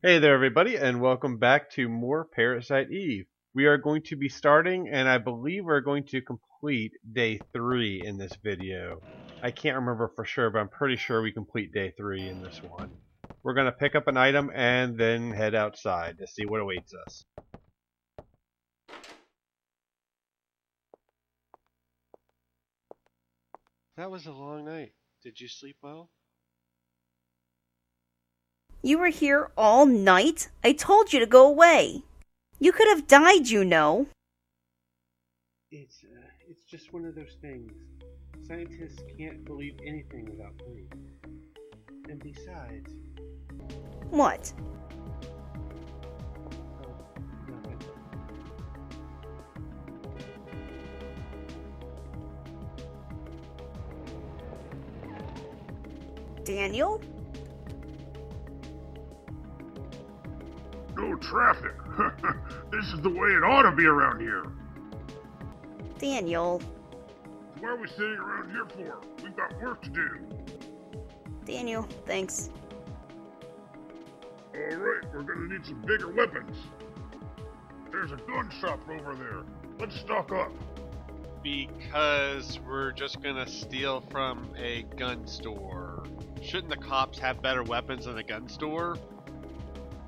Hey there, everybody, and welcome back to more Parasite Eve. We are going to be starting, and I believe we're going to complete day 3 in this video. I can't remember for sure, but I'm pretty sure we complete day 3 in this one. We're going to pick up an item and then head outside to see what awaits us. That was a long night. Did you sleep well? You were here all night? I told you to go away. You could have died, you know. It's just one of those things. Scientists can't believe anything without proof. And besides... What? Oh, nothing. Daniel? No traffic. This is the way it ought to be around here. Daniel. What are we sitting around here for? We've got work to do. Daniel, thanks. Alright, we're gonna need some bigger weapons. There's a gun shop over there. Let's stock up. Because we're just gonna steal from a gun store. Shouldn't the cops have better weapons than a gun store?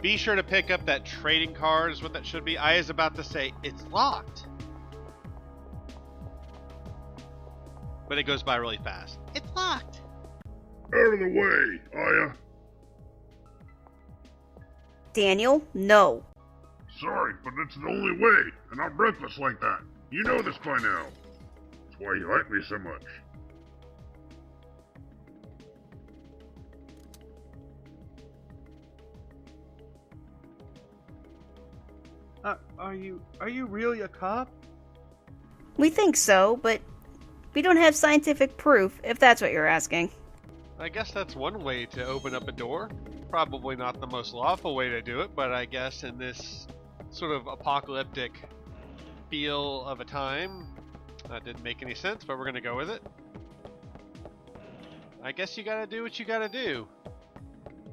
Be sure to pick up that trading card is what that should be. I was about to say, it's locked. But it goes by really fast. It's locked. Out of the way, Aya. Daniel, no. Sorry, but it's the only way, and I'm reckless like that. You know this by now. That's why you like me so much. Are you really a cop? We think so, but we don't have scientific proof, if that's what you're asking. I guess that's one way to open up a door. Probably not the most lawful way to do it, but I guess in this sort of apocalyptic feel of a time, that didn't make any sense, but we're gonna go with it. I guess you gotta do what you gotta do.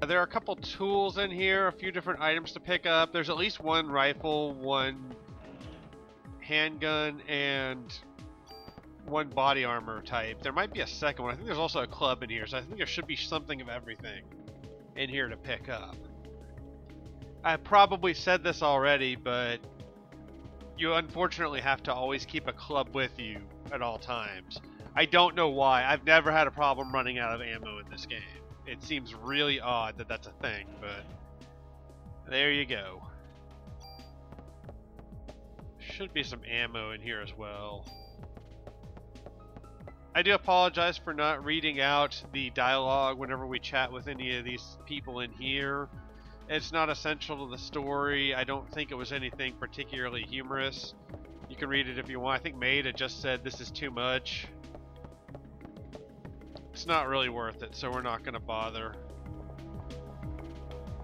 There are a couple tools in here, a few different items to pick up. There's at least one rifle, one handgun, and one body armor type. There might be a second one. I think there's also a club in here, so I think there should be something of everything in here to pick up. I probably said this already, but you unfortunately have to always keep a club with you at all times. I don't know why. I've never had a problem running out of ammo in this game. It seems really odd that that's a thing, but there you go. Should be some ammo in here as well. I do apologize for not reading out the dialogue whenever we chat with any of these people in here. It's not essential to the story. I don't think it was anything particularly humorous. You can read it if you want. I think Maida just said this is too much. It's not really worth it, so we're not going to bother.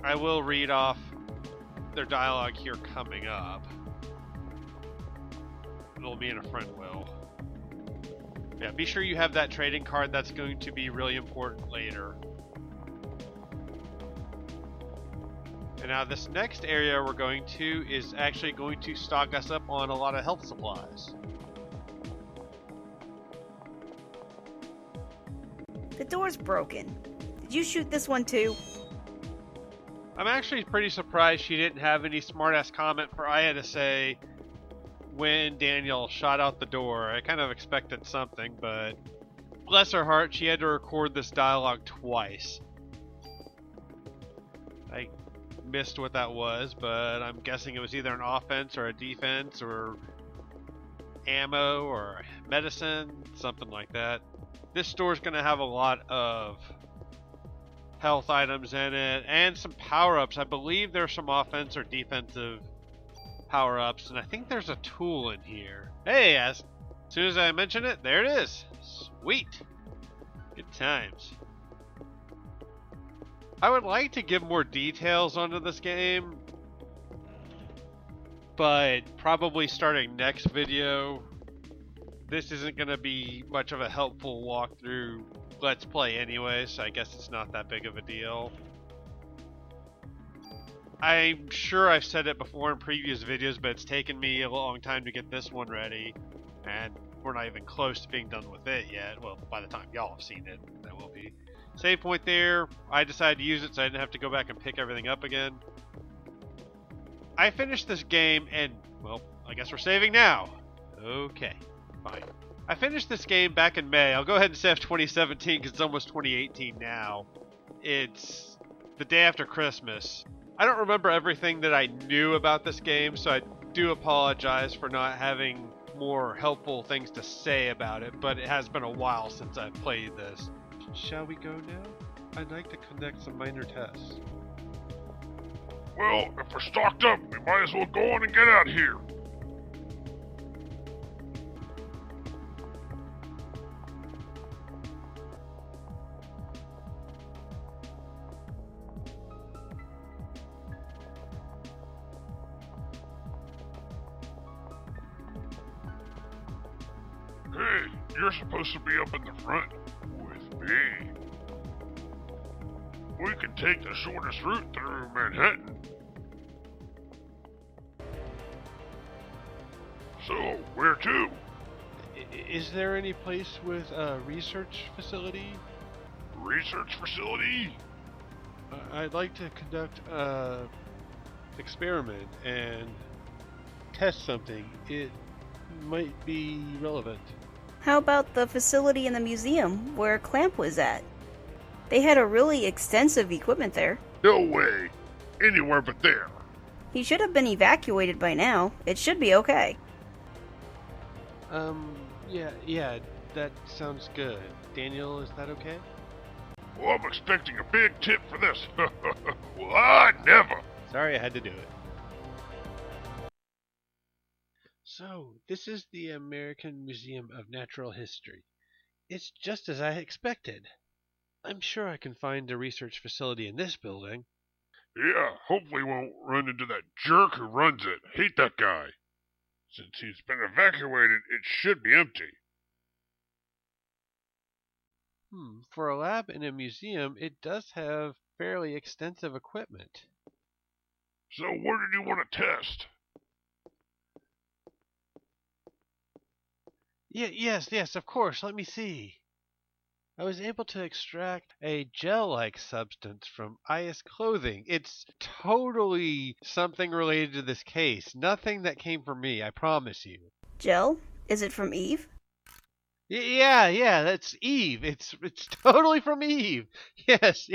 I will read off their dialogue here coming up. It'll be in a friend will. Yeah, be sure you have that trading card. That's going to be really important later. And now this next area we're going to is actually going to stock us up on a lot of health supplies. The door's broken. Did you shoot this one too? I'm actually pretty surprised she didn't have any smartass comment for Aya to say when Daniel shot out the door. I kind of expected something, but bless her heart, she had to record this dialogue twice. I missed what that was, but I'm guessing it was either an offense or a defense or ammo or medicine, something like that. This store's going to have a lot of health items in it and some power-ups. I believe there's some offense or defensive power-ups, and I think there's a tool in here. Hey, as soon as I mention it, there it is. Sweet. Good times. I would like to give more details onto this game, but probably starting next video. This isn't going to be much of a helpful walkthrough Let's Play anyway, so I guess it's not that big of a deal. I'm sure I've said it before in previous videos, but it's taken me a long time to get this one ready, and we're not even close to being done with it yet. Well, by the time y'all have seen it, that will be. Save point there. I decided to use it so I didn't have to go back and pick everything up again. I finished this game and, well, I guess we're saving now. Okay, fine. I finished this game back in May. I'll go ahead and say 2017 because it's almost 2018 now. It's the day after Christmas. I don't remember everything that I knew about this game, so I do apologize for not having more helpful things to say about it, but it has been a while since I've played this. Shall we go now? I'd like to conduct some minor tests. Well, if we're stocked up, we might as well go on and get out of here. Hey, you're supposed to be up in the front with me. We can take the shortest route through Manhattan. So, where to? Is there any place with a research facility? Research facility? I'd like to conduct a experiment and test something. It might be relevant. How about the facility in the museum where Clamp was at? They had a really extensive equipment there. No way. Anywhere but there. He should have been evacuated by now. It should be okay. Yeah, that sounds good. Daniel, is that okay? Well, I'm expecting a big tip for this. Well, I never. Sorry I had to do it. So, this is the American Museum of Natural History. It's just as I expected. I'm sure I can find a research facility in this building. Yeah, hopefully we won't run into that jerk who runs it. Hate that guy. Since he's been evacuated, it should be empty. For a lab in a museum, it does have fairly extensive equipment. So what did you want to test? Yes, of course. Let me see. I was able to extract a gel-like substance from Aya's clothing. It's totally something related to this case. Nothing that came from me, I promise you. Gel? Is it from Eve? Yeah, that's Eve. It's totally from Eve. Yes.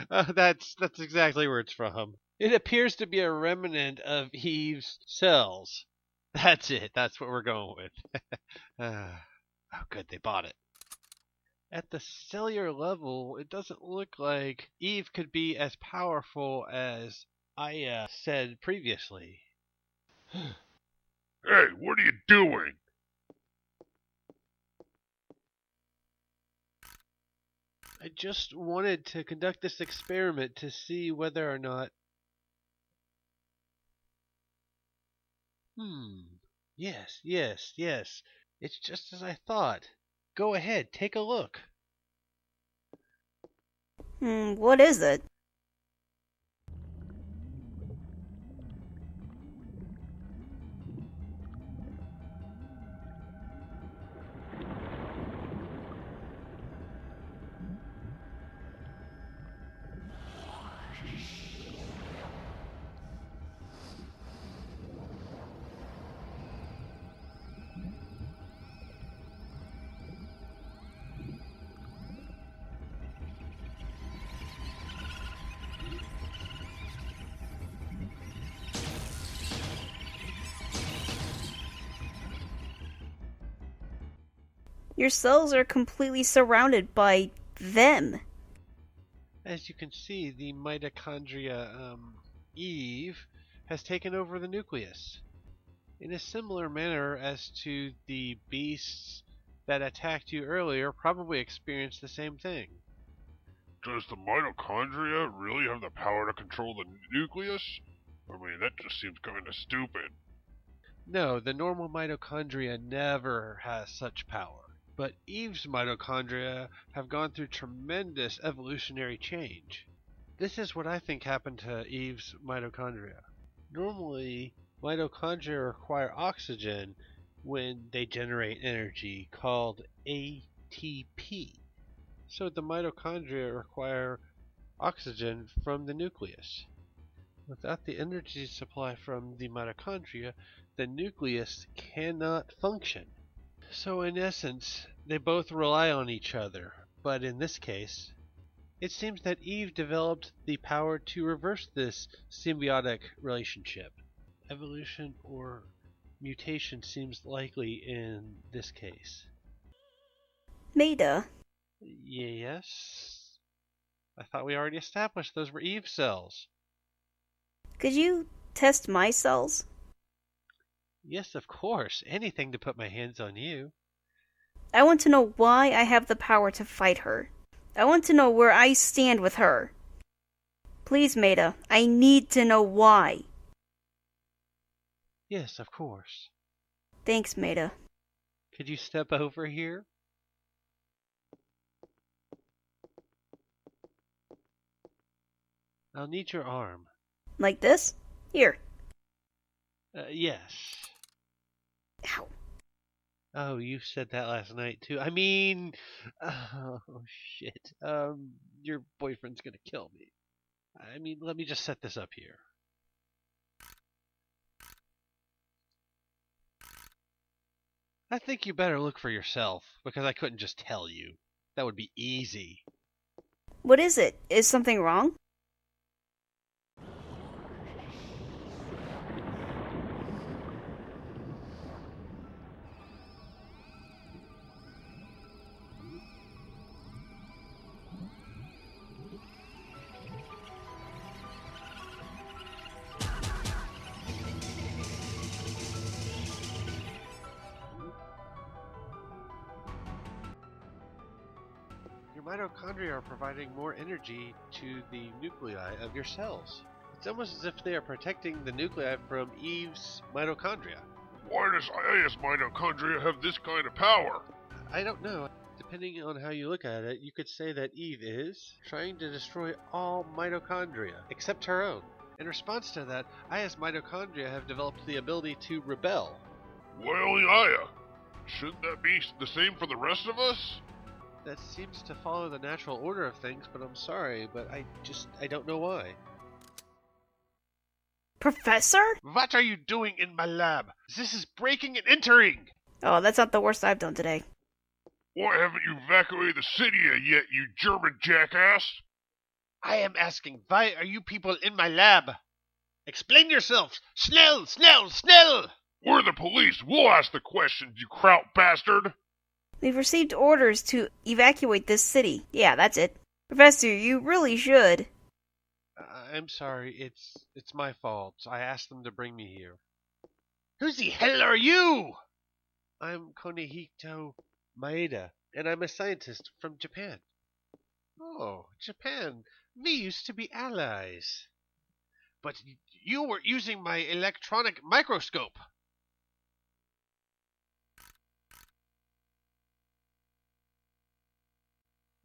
That's exactly where it's from. It appears to be a remnant of Eve's cells. That's it. That's what we're going with. Oh, good. They bought it. At the cellular level, it doesn't look like Eve could be as powerful as I said previously. Hey, what are you doing? I just wanted to conduct this experiment to see whether or not... Yes. It's just as I thought. Go ahead, take a look. What is it? Your cells are completely surrounded by them. As you can see, the mitochondria, Eve, has taken over the nucleus. In a similar manner as to the beasts that attacked you earlier probably experienced the same thing. Does the mitochondria really have the power to control the nucleus? I mean, that just seems kind of stupid. No, the normal mitochondria never has such power. But Eve's mitochondria have gone through tremendous evolutionary change. This is what I think happened to Eve's mitochondria. Normally, mitochondria require oxygen when they generate energy called ATP. So the mitochondria require oxygen from the nucleus. Without the energy supply from the mitochondria, the nucleus cannot function. So in essence, they both rely on each other, but in this case, it seems that Eve developed the power to reverse this symbiotic relationship. Evolution or mutation seems likely in this case. Maida, Yes? I thought we already established those were Eve cells. could you test my cells? Yes, of course. Anything to put my hands on you. I want to know why I have the power to fight her. I want to know where I stand with her. Please, Maida, I need to know why. Yes, of course. Thanks, Maida. Could you step over here? I'll need your arm. Like this? Here. Yes. Ow. Oh, you said that last night too. I mean, oh shit. Your boyfriend's gonna kill me. I mean, let me just set this up here. I think you better look for yourself, because I couldn't just tell you. That would be easy. What is it? Is something wrong? Your mitochondria are providing more energy to the nuclei of your cells. It's almost as if they are protecting the nuclei from Eve's mitochondria. Why does Aya's mitochondria have this kind of power? I don't know. Depending on how you look at it, you could say that Eve is trying to destroy all mitochondria, except her own. In response to that, Aya's mitochondria have developed the ability to rebel. Why only Aya? Shouldn't that be the same for the rest of us? That seems to follow the natural order of things, but I'm sorry, but I don't know why. Professor? What are you doing in my lab? This is breaking and entering! Oh, that's not the worst I've done today. Why haven't you evacuated the city yet, you German jackass? I am asking, why are you people in my lab? Explain yourselves! Schnell, schnell, schnell! We're the police. We'll ask the questions, you kraut bastard. We've received orders to evacuate this city. Yeah, that's it. Professor, you really should. I'm sorry, it's my fault. I asked them to bring me here. Who the hell are you? I'm Konehito Maeda, and I'm a scientist from Japan. Oh, Japan. We used to be allies. But you were using my electronic microscope.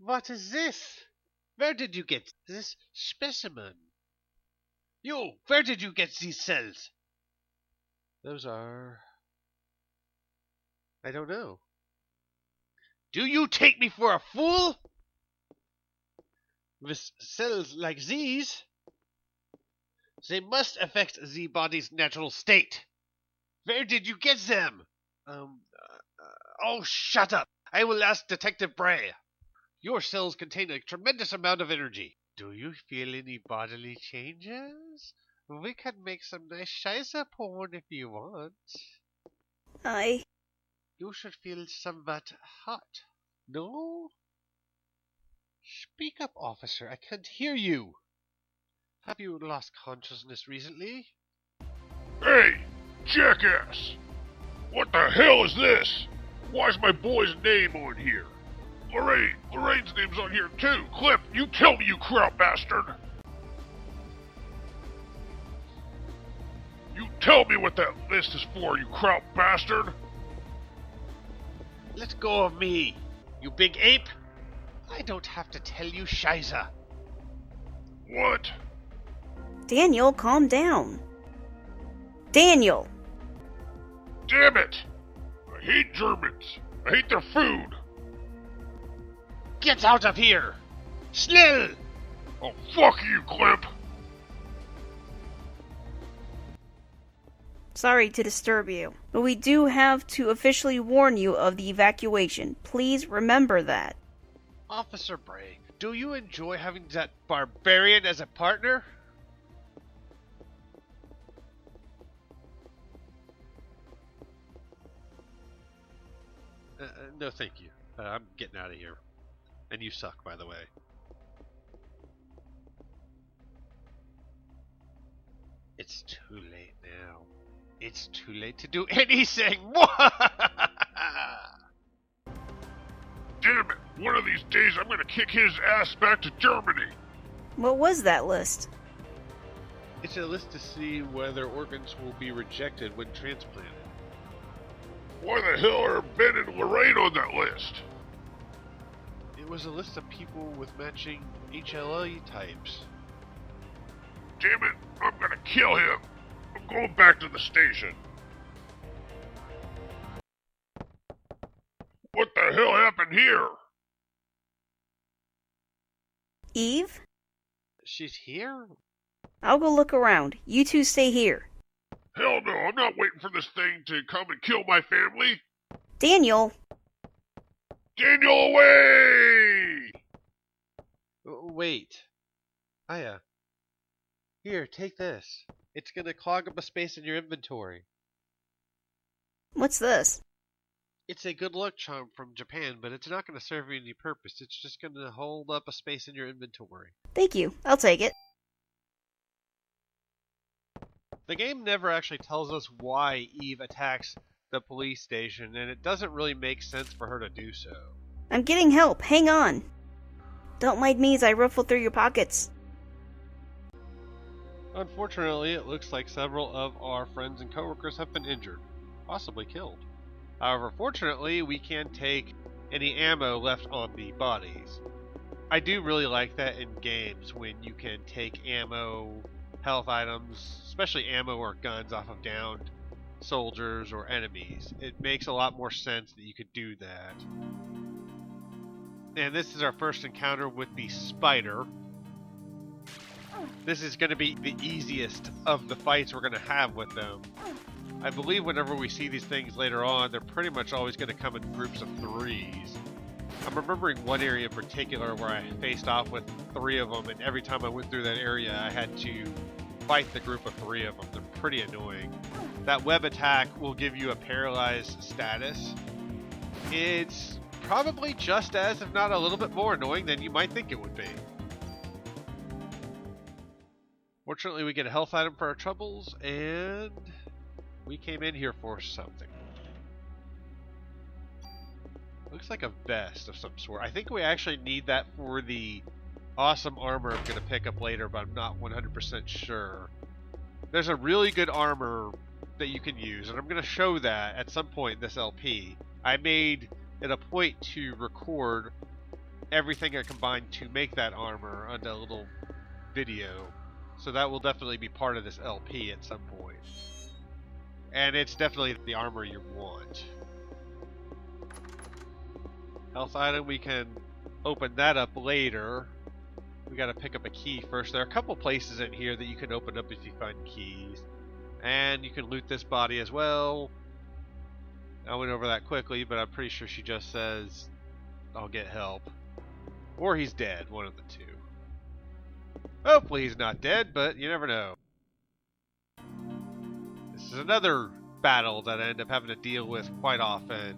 What is this? Where did you get this specimen? You, where did you get these cells? Those are... I don't know. Do you take me for a fool? With cells like these, they must affect the body's natural state. Where did you get them? Oh, shut up. I will ask Detective Bray. Your cells contain a tremendous amount of energy. Do you feel any bodily changes? We can make some nice Scheiße porn if you want. You should feel somewhat hot. No? Speak up, officer. I can't hear you. Have you lost consciousness recently? Hey, jackass! What the hell is this? Why's my boy's name on here? Lorraine's name's on here too. Cliff, you tell me, you kraut bastard! You tell me what that list is for, you kraut bastard! Let go of me, you big ape! I don't have to tell you Scheiße. What? Daniel, calm down. Daniel! Damn it! I hate Germans. I hate their food. Get out of here! Schnell! Oh, fuck you, Climp. Sorry to disturb you, but we do have to officially warn you of the evacuation. Please remember that. Officer Bray, do you enjoy having that barbarian as a partner? No, thank you. I'm getting out of here. And you suck, by the way. It's too late now. It's too late to do anything! Damn it! One of these days I'm gonna kick his ass back to Germany. What was that list? It's a list to see whether organs will be rejected when transplanted. Why the hell are Ben and Lorraine on that list? It was a list of people with matching HLA types. Damn it, I'm gonna kill him. I'm going back to the station. What the hell happened here? Eve? She's here? I'll go look around. You two stay here. Hell no, I'm not waiting for this thing to come and kill my family. Daniel! Daniel, away! Wait. Aya. Here, take this. It's gonna clog up a space in your inventory. What's this? It's a good luck charm from Japan, but it's not gonna serve you any purpose. It's just gonna hold up a space in your inventory. Thank you. I'll take it. The game never actually tells us why Eve attacks the police station, and it doesn't really make sense for her to do so. I'm getting help. Hang on. Don't mind me as I ruffle through your pockets. Unfortunately, it looks like several of our friends and coworkers have been injured, possibly killed. However, fortunately, we can take any ammo left on the bodies. I do really like that in games when you can take ammo, health items, especially ammo or guns off of downed soldiers or enemies. It makes a lot more sense that you could do that. And this is our first encounter with the spider. This is going to be the easiest of the fights we're going to have with them. I believe whenever we see these things later on, they're pretty much always going to come in groups of threes. I'm remembering one area in particular where I faced off with 3 of them, and every time I went through that area, I had to fight the group of 3 of them. They're pretty annoying. That web attack will give you a paralyzed status. It's probably just as, if not a little bit more annoying than you might think it would be. Fortunately, we get a health item for our troubles, and we came in here for something. Looks like a vest of some sort. I think we actually need that for the awesome armor I'm going to pick up later, but I'm not 100% sure. There's a really good armor that you can use, and I'm going to show that at some point in this LP. I made it a point to record everything I combined to make that armor on a little video. So that will definitely be part of this LP at some point. And it's definitely the armor you want. Health item, we can open that up later. We gotta pick up a key first. There are a couple places in here that you can open up if you find keys. And you can loot this body as well. I went over that quickly, but I'm pretty sure she just says, I'll get help. Or he's dead, one of the two. Hopefully he's not dead, but you never know. This is another battle that I end up having to deal with quite often.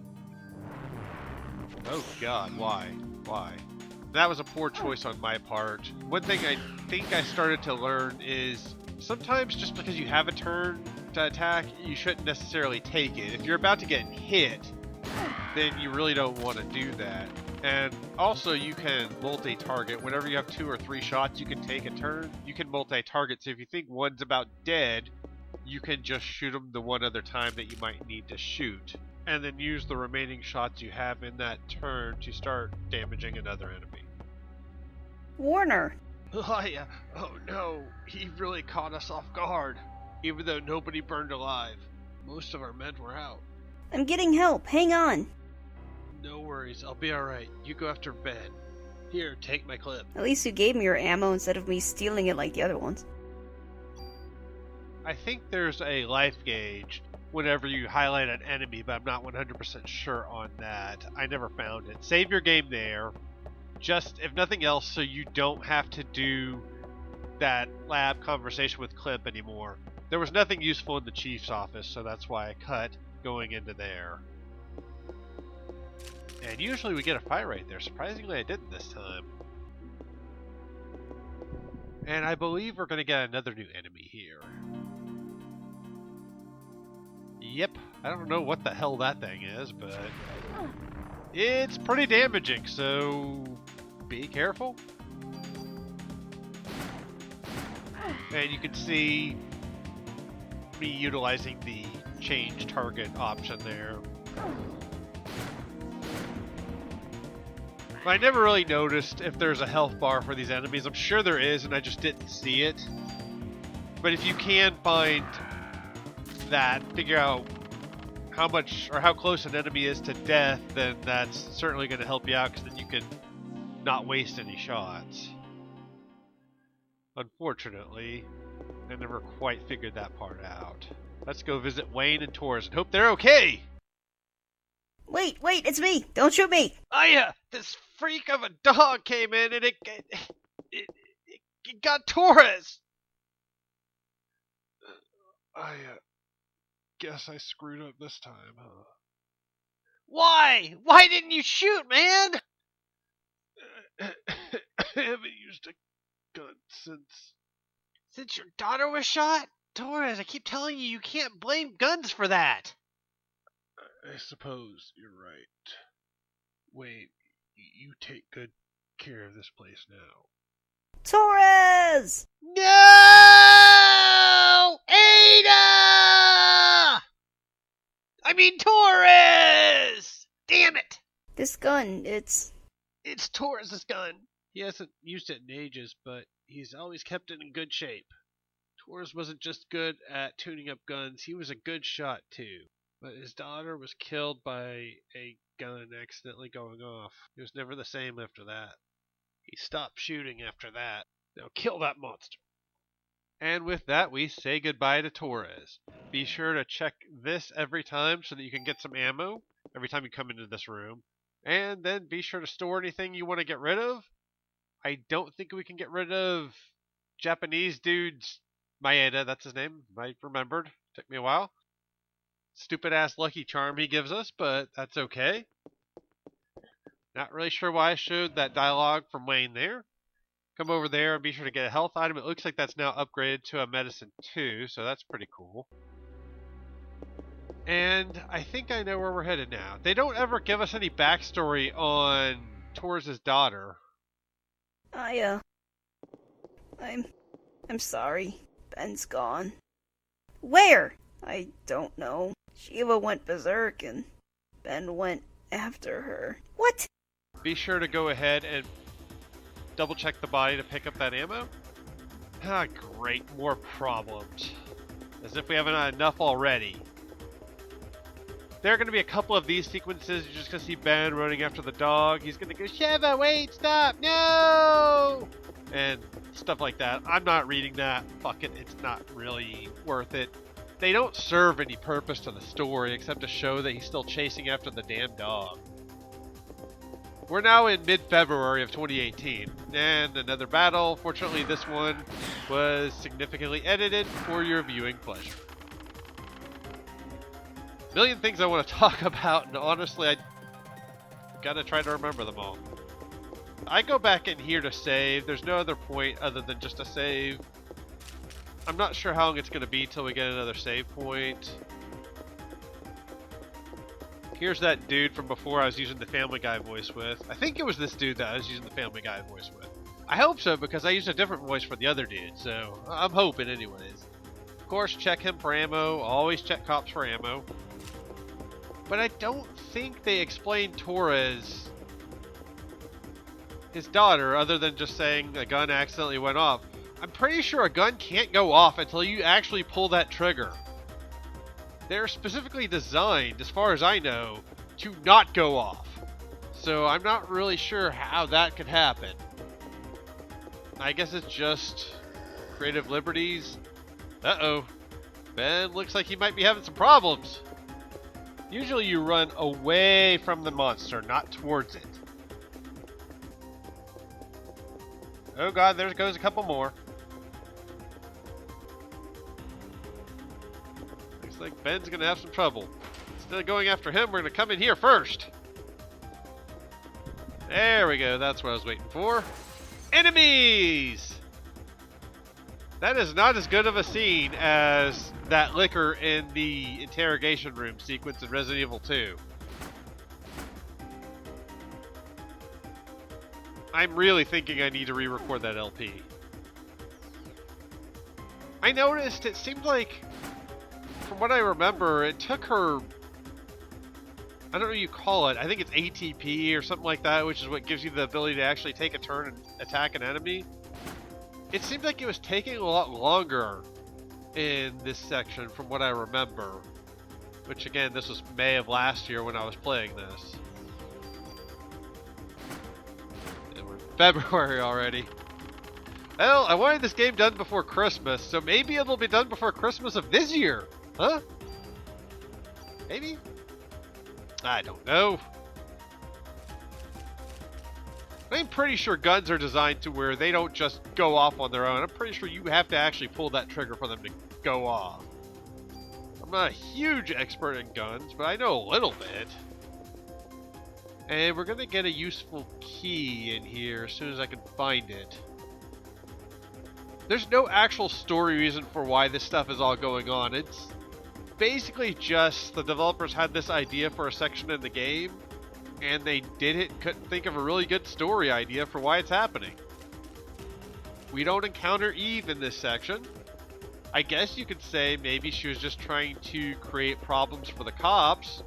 Oh god, why? Why? That was a poor choice on my part. One thing I think I started to learn is sometimes just because you have a turn to attack, you shouldn't necessarily take it. If you're about to get hit, then you really don't want to do that. And also you can multi-target. Whenever you have 2 or 3 shots you can take a turn, you can multi-target. So if you think one's about dead, you can just shoot them the one other time that you might need to shoot. And then use the remaining shots you have in that turn to start damaging another enemy. Warner, Oh no, he really caught us off guard, even though nobody burned alive. Most of our men were out. I'm getting help. Hang on. No worries, I'll be alright. You go after Ben. Here, take my clip. At least you gave me your ammo instead of me stealing it like the other ones. I think there's a life gauge whenever you highlight an enemy, but I'm not 100% sure on that. I never found it. Save your game there. Just, if nothing else, so you don't have to do that lab conversation with Clip anymore. There was nothing useful in the chief's office, so that's why I cut going into there. And usually we get a fight right there. Surprisingly, I didn't this time. And I believe we're going to get another new enemy here. Yep, I don't know what the hell that thing is, but it's pretty damaging, so be careful. And you can see me utilizing the change target option there. I never really noticed if there's a health bar for these enemies. I'm sure there is, and I just didn't see it. But if you can find that, figure out how much or how close an enemy is to death, then that's certainly going to help you out, because then you can not waste any shots. Unfortunately, I never quite figured that part out. Let's go visit Wayne and Torres and hope they're okay! Wait, it's me! Don't shoot me! This freak of a dog came in and it got Torres! I guess I screwed up this time, huh? Why? Why didn't you shoot, man? I haven't used a gun since your daughter was shot? Torres, I keep telling you, you can't blame guns for that. I suppose you're right. Wait, you take good care of this place now. Torres! No! Ada! I mean Torres! Damn it! This gun, it's Torres' gun. He hasn't used it in ages, but he's always kept it in good shape. Torres wasn't just good at tuning up guns, he was a good shot too. But his daughter was killed by a gun accidentally going off. He was never the same after that. He stopped shooting after that. Now kill that monster. And with that, we say goodbye to Torres. Be sure to check this every time so that you can get some ammo every time you come into this room. And then be sure to store anything you want to get rid of. I don't think we can get rid of Japanese dude's Maeda, that's his name. I remembered. Took me a while. Stupid ass Lucky Charm he gives us, but that's okay. Not really sure why I showed that dialogue from Wayne there. Come over there and be sure to get a health item. It looks like that's now upgraded to a medicine too, so that's pretty cool. And I think I know where we're headed now. They don't ever give us any backstory on Torres' daughter. I'm sorry. Ben's gone. Where? I don't know. Shiva went berserk and Ben went after her. What? Be sure to go ahead and double check the body to pick up that ammo. Ah, great. More problems. As if we haven't had enough already. There are going to be a couple of these sequences. You're just going to see Ben running after the dog. He's going to go, Shiva, wait, stop, no! And stuff like that. I'm not reading that. Fuck it, it's not really worth it. They don't serve any purpose to the story except to show that he's still chasing after the damn dog. We're now in mid-February of 2018, and another battle. Fortunately, this one was significantly edited for your viewing pleasure. Million things I want to talk about, and honestly, I gotta try to remember them all. I go back in here to save. There's no other point other than just to save. I'm not sure how long it's going to be till we get another save point. Here's that dude from before I was using the Family Guy voice with. I think it was this dude that I was using the Family Guy voice with. I hope so, because I used a different voice for the other dude, so I'm hoping anyways. Of course, check him for ammo. Always check cops for ammo. But I don't think they explained Torres his daughter, other than just saying a gun accidentally went off. I'm pretty sure a gun can't go off until you actually pull that trigger. They're specifically designed, as far as I know, to not go off. So I'm not really sure how that could happen. I guess it's just creative liberties. Uh-oh. Ben looks like he might be having some problems. Usually you run away from the monster, not towards it. Oh god, there goes a couple more. Looks like Ben's gonna have some trouble. Instead of going after him, we're gonna come in here first. There we go, that's what I was waiting for. Enemies! That is not as good of a scene as that liquor in the interrogation room sequence in Resident Evil 2. I'm really thinking I need to re-record that LP. I noticed it seemed like, from what I remember, it took her, I don't know what you call it, I think it's ATP or something like that, which is what gives you the ability to actually take a turn and attack an enemy. It seemed like it was taking a lot longer in this section from what I remember. Which again, this was May of last year when I was playing this. And we're in February already. Well, I wanted this game done before Christmas, so maybe it'll be done before Christmas of this year. Huh? Maybe? I don't know. I'm pretty sure guns are designed to where they don't just go off on their own. I'm pretty sure you have to actually pull that trigger for them to go off. I'm not a huge expert in guns, but I know a little bit. And we're going to get a useful key in here as soon as I can find it. There's no actual story reason for why this stuff is all going on. It's basically just the developers had this idea for a section in the game, and they did it, couldn't think of a really good story idea for why it's happening. We don't encounter Eve in this section. I guess you could say maybe she was just trying to create problems for the cops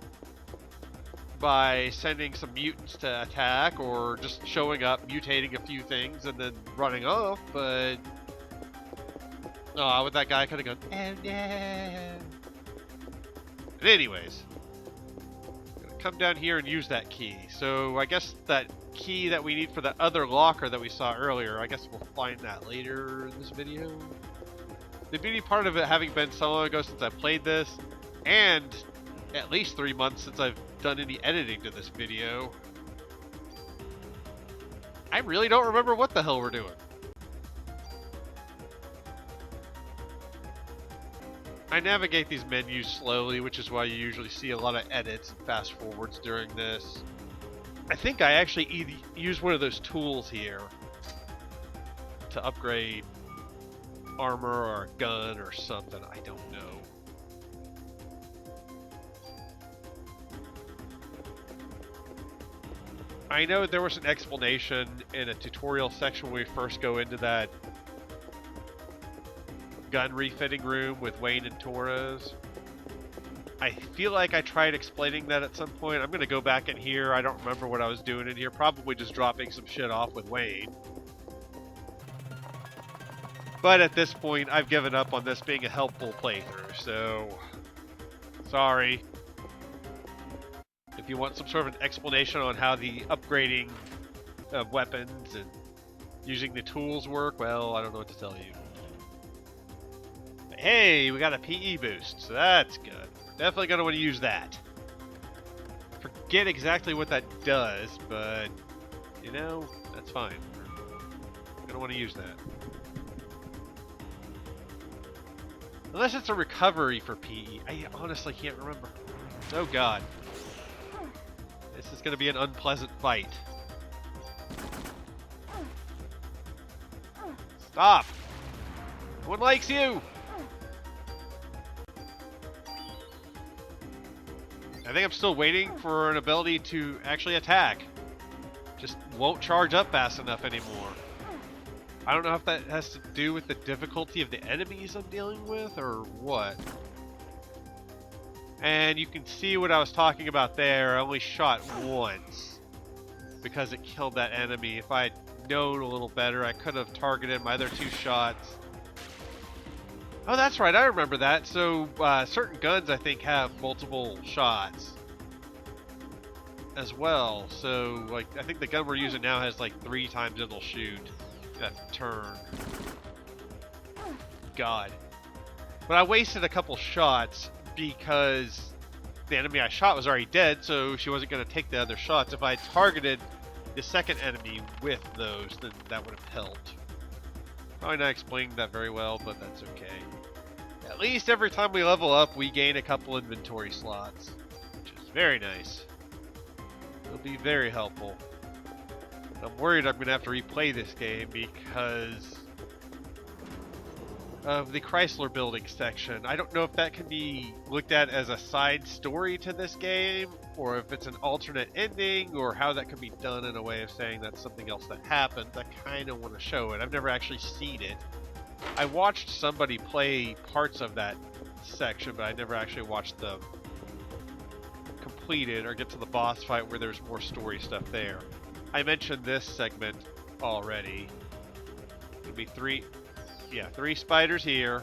by sending some mutants to attack, or just showing up, mutating a few things, and then running off, but... oh, with that guy could have gone, oh no. But anyways, I'm gonna come down here and use that key. So I guess that key that we need for the other locker that we saw earlier, I guess we'll find that later in this video. The beauty part of it having been so long ago since I played this, and at least 3 months since I've done any editing to this video, I really don't remember what the hell we're doing. I navigate these menus slowly, which is why you usually see a lot of edits and fast forwards during this. I think I actually use one of those tools here to upgrade armor or a gun or something. I don't know. I know there was an explanation in a tutorial section when we first go into that gun refitting room with Wayne and Torres. I feel like I tried explaining that at some point. I'm going to go back in here. I don't remember what I was doing in here. Probably just dropping some shit off with Wayne. But at this point, I've given up on this being a helpful playthrough, so... sorry. If you want some sort of an explanation on how the upgrading of weapons and using the tools work, well, I don't know what to tell you. But hey, we got a PE boost, so that's good. Definitely going to want to use that. Forget exactly what that does, but, you know, that's fine. Going to want to use that. Unless it's a recovery for PE. I honestly can't remember. Oh god. This is going to be an unpleasant fight. Stop! No one likes you! I think I'm still waiting for an ability to actually attack. Just won't charge up fast enough anymore. I don't know if that has to do with the difficulty of the enemies I'm dealing with, or what. And you can see what I was talking about there. I only shot once. because it killed that enemy. If I had known a little better, I could have targeted my other 2 shots. Oh, that's right, I remember that. So, certain guns, I think, have multiple shots as well. So, like, I think the gun we're using now has, like, 3 times it'll shoot that turn. God. But I wasted a couple shots because the enemy I shot was already dead, so she wasn't going to take the other shots. If I had targeted the second enemy with those, then that would have helped. Probably not explaining that very well, but that's okay. At least every time we level up, we gain a couple inventory slots, which is very nice. It'll be very helpful. I'm worried I'm going to have to replay this game because of the Chrysler building section. I don't know if that can be looked at as a side story to this game, or if it's an alternate ending, or how that could be done in a way of saying that's something else that happened. I kind of want to show it. I've never actually seen it. I watched somebody play parts of that section, but I never actually watched them complete it or get to the boss fight where there's more story stuff there. I mentioned this segment already. It'll be 3 spiders here.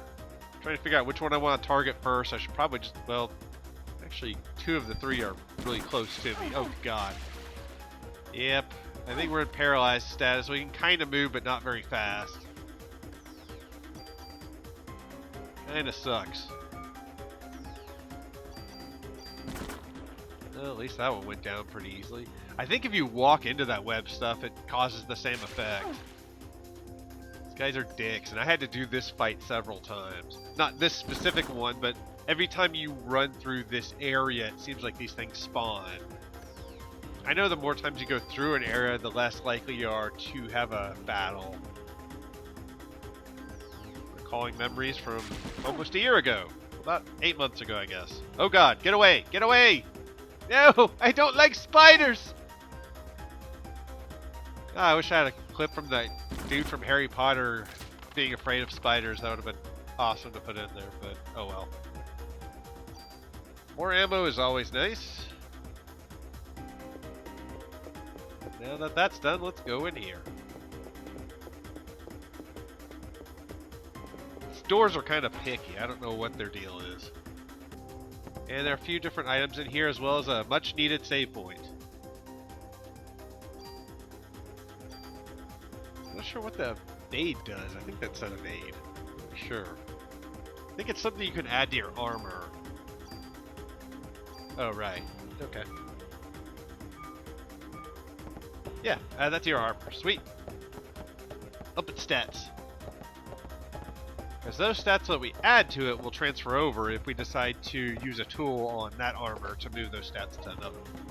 I'm trying to figure out which one I want to target first. I should probably just, well, actually 2 of the 3 are really close to me. Oh god. Yep, I think we're in paralyzed status. We can kind of move, but not very fast. Kinda sucks. Well, at least that one went down pretty easily. I think if you walk into that web stuff, it causes the same effect. These guys are dicks, and I had to do this fight several times. Not this specific one, but every time you run through this area, it seems like these things spawn. I know the more times you go through an area, the less likely you are to have a battle. Recalling memories from almost a year ago. About 8 months ago, I guess. Oh god, get away! Get away! No! I don't like spiders! Ah, I wish I had a clip from that dude from Harry Potter being afraid of spiders. That would have been awesome to put in there, but oh well. More ammo is always nice. Now that that's done, let's go in here. Doors are kind of picky. I don't know what their deal is. And there are a few different items in here, as well as a much needed save point. I'm not sure what the aid does. I think that said an aid. I'm sure. I think it's something you can add to your armor. Oh, right. Okay. Yeah, add that to your armor. Sweet. Up its stats. Because those stats that we add to it will transfer over if we decide to use a tool on that armor to move those stats to another one.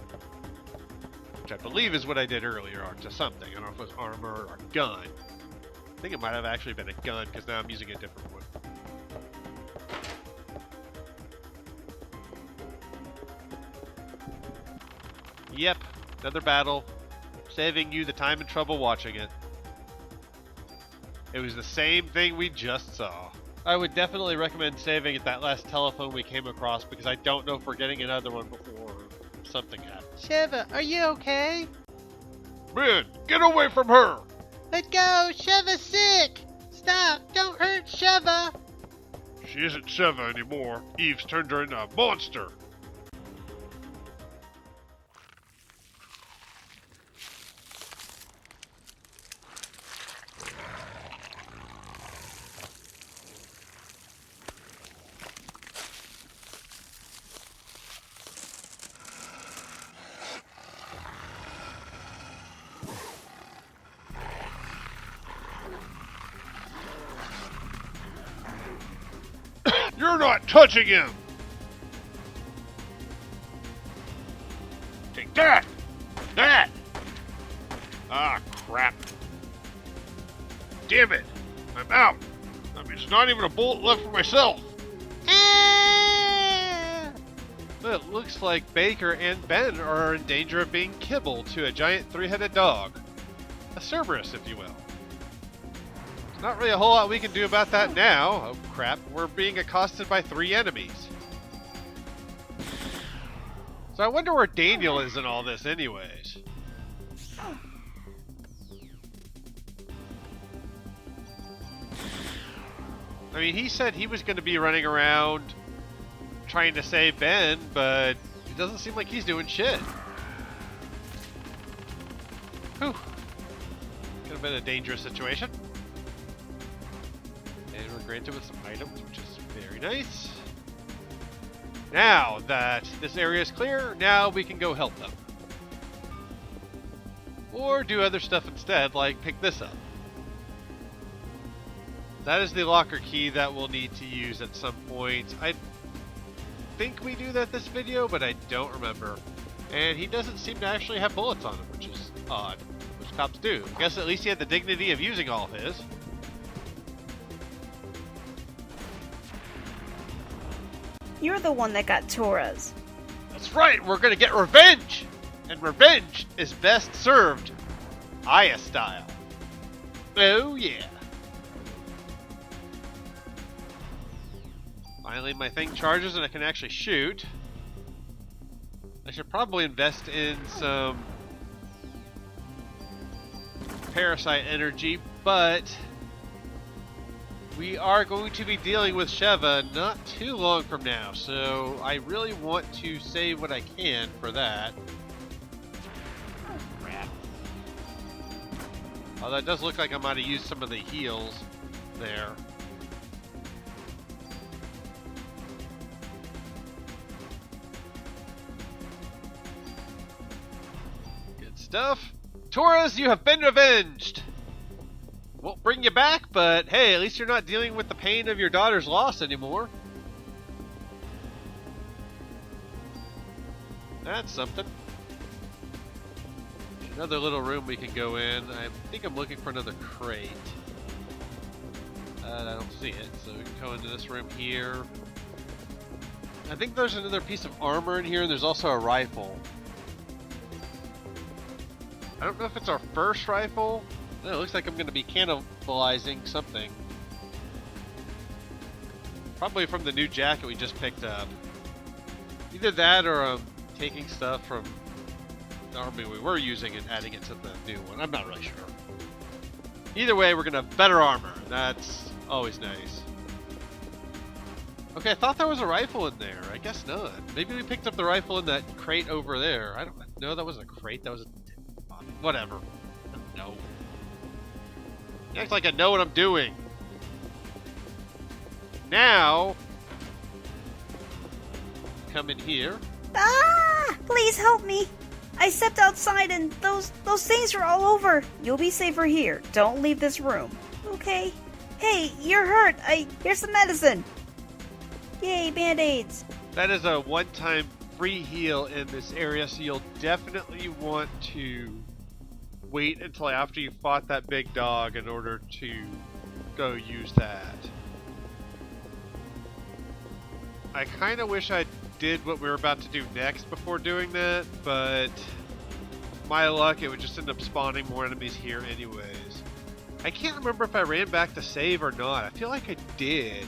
Which I believe is what I did earlier, or to something. I don't know if it was armor or gun. I think it might have actually been a gun, because now I'm using a different one. Yep, another battle. Saving you the time and trouble watching it. It was the same thing we just saw. I would definitely recommend saving at that last telephone we came across, because I don't know if we're getting another one before something happens. Shiva, are you okay? Man, get away from her! Let go! Shiva's sick! Stop! Don't hurt Shiva! She isn't Seva anymore. Eve's turned her into a monster. You're not touching him! Take that! That! Ah, crap. Damn it! I'm out! I mean, there's not even a bullet left for myself! Ah! It looks like Baker and Ben are in danger of being kibbled to a giant 3-headed dog. A Cerberus, if you will. Not really a whole lot we can do about that now. Oh crap, we're being accosted by 3 enemies. So I wonder where Daniel is in all this anyways. I mean, he said he was going to be running around trying to save Ben, but it doesn't seem like he's doing shit. Whew. Could have been a dangerous situation. And we're granted with some items, which is very nice. Now that this area is clear, now we can go help them. Or do other stuff instead, like pick this up. That is the locker key that we'll need to use at some point. I think we do that this video, but I don't remember. And he doesn't seem to actually have bullets on him, which is odd. Which cops do. I guess at least he had the dignity of using all of his. You're the one that got Torres. That's right, we're gonna get revenge! And revenge is best served Aya style. Oh yeah. Finally my thing charges and I can actually shoot. I should probably invest in some parasite energy, but we are going to be dealing with Sheva not too long from now, so I really want to save what I can for that. Oh, crap. Although it does look like I might have used some of the heals there. Good stuff. Torres, you have been revenged! Won't bring you back, but hey, at least you're not dealing with the pain of your daughter's loss anymore. That's something. Another little room we can go in. I think I'm looking for another crate. I don't see it, so we can go into this room here. I think there's another piece of armor in here, and there's also a rifle. I don't know if it's our first rifle. No, it looks like I'm going to be cannibalizing something. Probably from the new jacket we just picked up. Either that or I'm taking stuff from the army we were using and adding it to the new one. I'm not really sure. Either way, we're going to have better armor. That's always nice. Okay, I thought there was a rifle in there. I guess not. Maybe we picked up the rifle in that crate over there. I don't know. That wasn't a crate. That was a... Whatever. No. You act like I know what I'm doing. Now, come in here. Ah! Please help me! I stepped outside and those things are all over. You'll be safer here. Don't leave this room. Okay. Hey, you're hurt. Here's some medicine. Yay, band-aids. That is a one-time free heal in this area, so you'll definitely want to wait until after you fought that big dog in order to go use that. I kind of wish I did what we were about to do next before doing that, but my luck, it would just end up spawning more enemies here anyways. I can't remember if I ran back to save or not. I feel like I did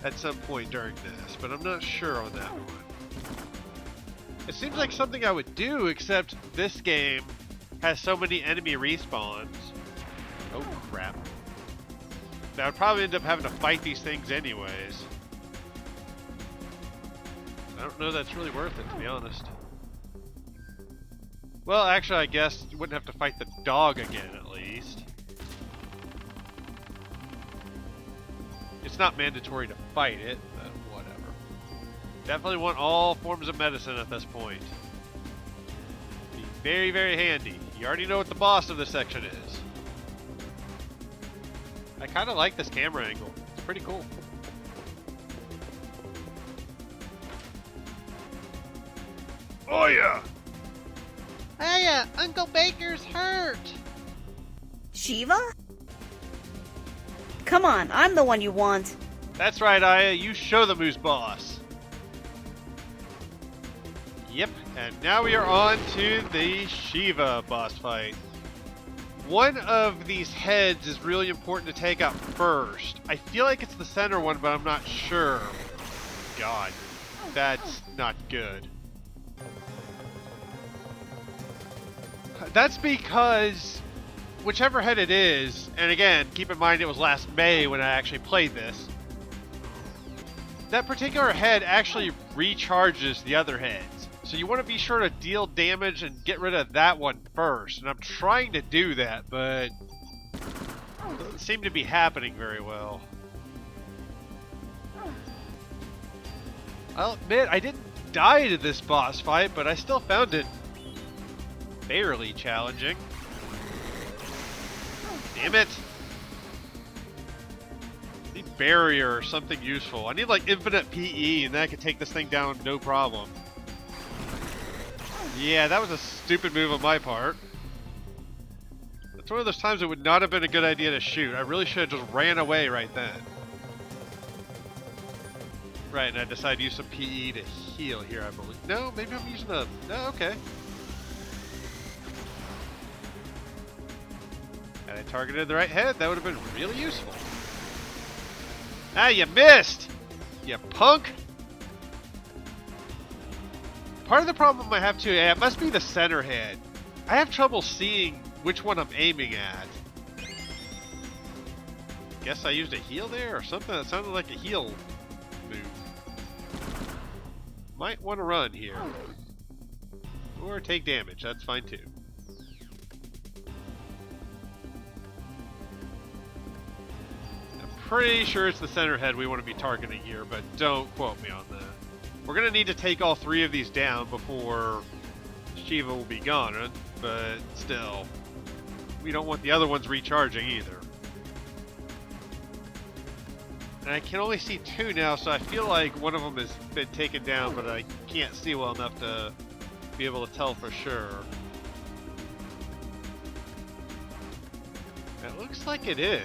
at some point during this, but I'm not sure on that one. It seems like something I would do, except this game has so many enemy respawns. Oh crap. I would probably end up having to fight these things anyways. I don't know that's really worth it, to be honest. Well, actually, I guess you wouldn't have to fight the dog again, at least. It's not mandatory to fight it, but whatever. Definitely want all forms of medicine at this point. Be very, very handy. You already know what the boss of this section is. I kind of like this camera angle. It's pretty cool. Oh yeah! Hey, Uncle Baker's hurt. Shiva? Come on, I'm the one you want. That's right, Aya. You show them who's boss. Yep, and now we are on to the Shiva boss fight. One of these heads is really important to take out first. I feel like it's the center one, but I'm not sure. God, that's not good. That's because whichever head it is, and again, keep in mind it was last May when I actually played this, that particular head actually recharges the other heads. So you want to be sure to deal damage and get rid of that one first. And I'm trying to do that, but it doesn't seem to be happening very well. I'll admit, I didn't die to this boss fight, but I still found it fairly challenging. Damn it! I need barrier or something useful. I need like infinite PE, and then I could take this thing down no problem. Yeah, that was a stupid move on my part. It's one of those times it would not have been a good idea to shoot. I really should have just ran away right then. Right, and I decided to use some PE to heal here, I believe. No, maybe I'm using the... No, okay. Had I targeted the right head, that would have been really useful. Ah, you missed! You punk! Part of the problem I have too, it must be the center head. I have trouble seeing which one I'm aiming at. Guess I used a heal there or something that sounded like a heal move. Might want to run here. Or take damage, that's fine too. I'm pretty sure it's the center head we want to be targeting here, but don't quote me on that. We're going to need to take all three of these down before Shiva will be gone, but still, we don't want the other ones recharging either. And I can only see two now, so I feel like one of them has been taken down, but I can't see well enough to be able to tell for sure. It looks like it is.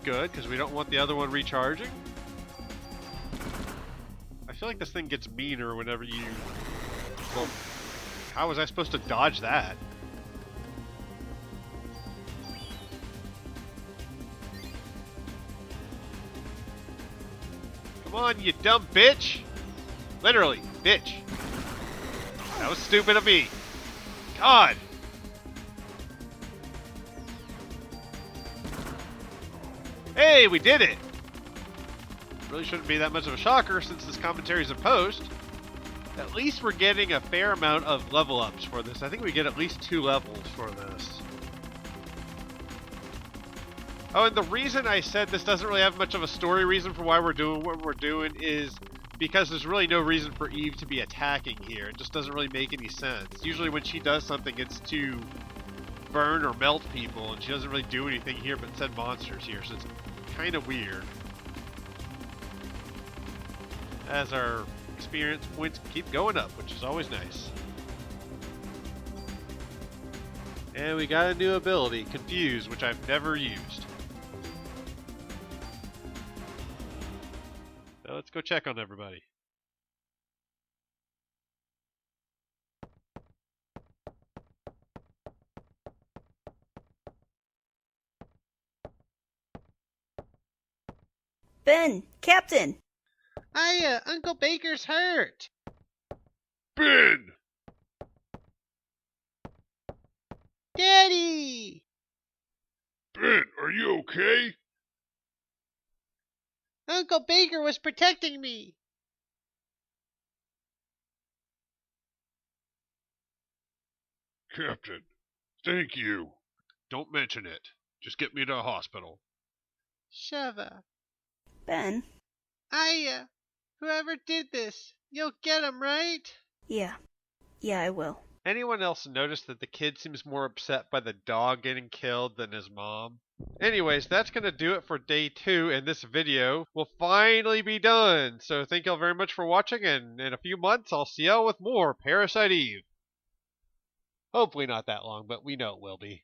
Good, because we don't want the other one recharging. I feel like this thing gets meaner whenever you... Well, how was I supposed to dodge that? Come on, you dumb bitch! Literally, bitch. That was stupid of me. God! Hey, we did it! Really shouldn't be that much of a shocker since this commentary is a post. At least we're getting a fair amount of level ups for this. I think we get at least 2 levels for this. Oh, and the reason I said this doesn't really have much of a story reason for why we're doing what we're doing is because there's really no reason for Eve to be attacking here. It just doesn't really make any sense. Usually when she does something, it's to burn or melt people, and she doesn't really do anything here but send monsters here, so it's kind of weird. As our experience points keep going up, which is always nice. And we got a new ability, Confuse, which I've never used. So let's go check on everybody. Ben, Captain! Uncle Baker's hurt. Ben! Daddy! Ben, are you okay? Uncle Baker was protecting me. Captain, thank you. Don't mention it. Just get me to a hospital. Shiva. Ben? Whoever did this, you'll get him, right? Yeah, I will. Anyone else notice that the kid seems more upset by the dog getting killed than his mom? Anyways, that's going to do it for day 2, and this video will finally be done. So thank y'all very much for watching, and in a few months I'll see y'all with more Parasite Eve. Hopefully not that long, but we know it will be.